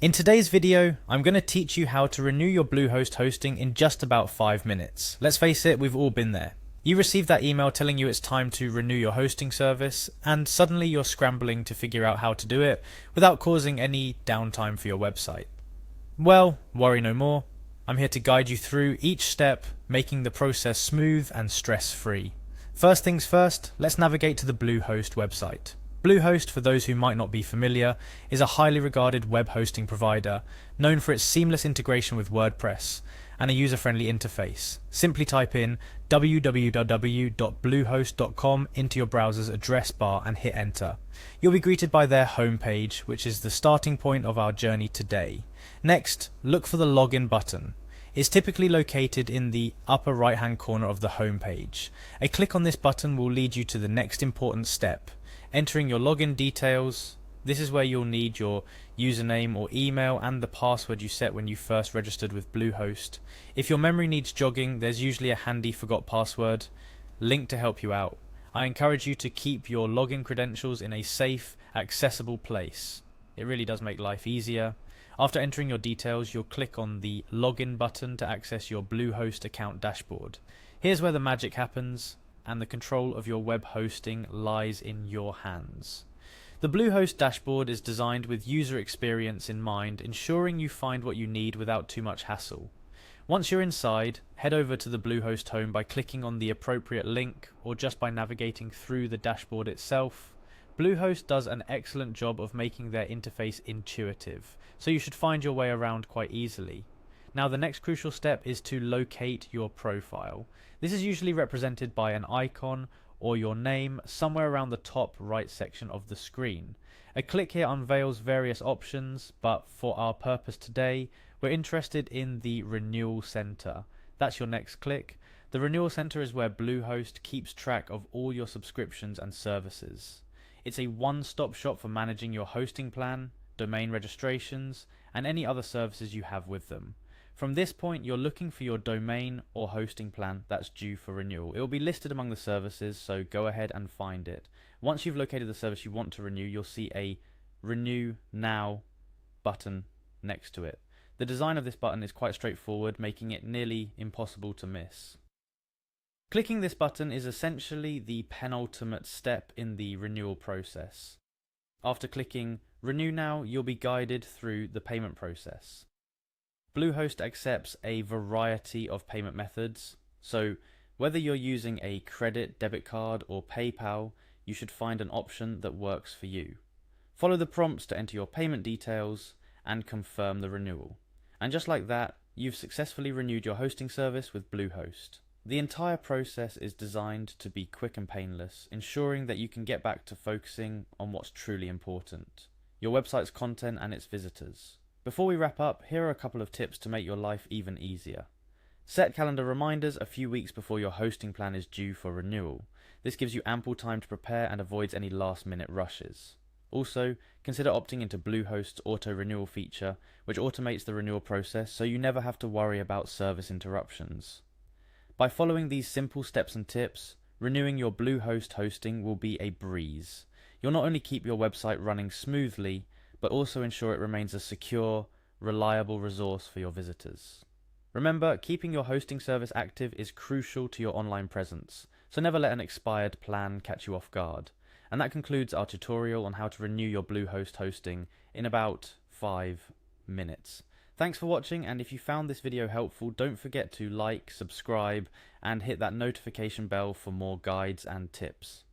In today's video, I'm going to teach you how to renew your Bluehost hosting in just about 5 minutes. Let's face it, we've all been there. You received that email telling you it's time to renew your hosting service, and suddenly you're scrambling to figure out how to do it without causing any downtime for your website. Well, worry no more. I'm here to guide you through each step, making the process smooth and stress-free. First things first, let's navigate to the Bluehost website. Bluehost, for those who might not be familiar, is a highly regarded web hosting provider known for its seamless integration with WordPress and a user-friendly interface. Simply type in www.bluehost.com into your browser's address bar and hit enter. You'll be greeted by their homepage, which is the starting point of our journey today. Next, look for the login button. It's typically located in the upper right-hand corner of the homepage. A click on this button will lead you to the next important step. Entering your login details. This is where you'll need your username or email and the password you set when you first registered with Bluehost. If your memory needs jogging, there's usually a handy forgot password link to help you out. I encourage you to keep your login credentials in a safe, accessible place. It really does make life easier. After entering your details, you'll click on the login button to access your Bluehost account dashboard. Here's where the magic happens, and the control of your web hosting lies in your hands. The Bluehost dashboard is designed with user experience in mind, ensuring you find what you need without too much hassle. Once you're inside, head over to the Bluehost home by clicking on the appropriate link or just by navigating through the dashboard itself. Bluehost does an excellent job of making their interface intuitive, so you should find your way around quite easily. Now the next crucial step is to locate your profile. This is usually represented by an icon or your name somewhere around the top right section of the screen. A click here unveils various options, but for our purpose today, we're interested in the Renewal Center. That's your next click. The Renewal Center is where Bluehost keeps track of all your subscriptions and services. It's a one-stop shop for managing your hosting plan, domain registrations, and any other services you have with them. From this point, you're looking for your domain or hosting plan that's due for renewal. It will be listed among the services, so go ahead and find it. Once you've located the service you want to renew, you'll see a Renew Now button next to it. The design of this button is quite straightforward, making it nearly impossible to miss. Clicking this button is essentially the penultimate step in the renewal process. After clicking Renew Now, you'll be guided through the payment process. Bluehost accepts a variety of payment methods, so whether you're using a credit, debit card or PayPal, you should find an option that works for you. Follow the prompts to enter your payment details and confirm the renewal. And just like that, you've successfully renewed your hosting service with Bluehost. The entire process is designed to be quick and painless, ensuring that you can get back to focusing on what's truly important, your website's content and its visitors. Before we wrap up, here are a couple of tips to make your life even easier. Set calendar reminders a few weeks before your hosting plan is due for renewal. This gives you ample time to prepare and avoids any last-minute rushes. Also, consider opting into Bluehost's auto-renewal feature, which automates the renewal process so you never have to worry about service interruptions. By following these simple steps and tips, renewing your Bluehost hosting will be a breeze. You'll not only keep your website running smoothly, but also ensure it remains a secure, reliable resource for your visitors. Remember, keeping your hosting service active is crucial to your online presence, so never let an expired plan catch you off guard. And that concludes our tutorial on how to renew your Bluehost hosting in about 5 minutes. Thanks for watching, and if you found this video helpful, don't forget to like, subscribe, and hit that notification bell for more guides and tips.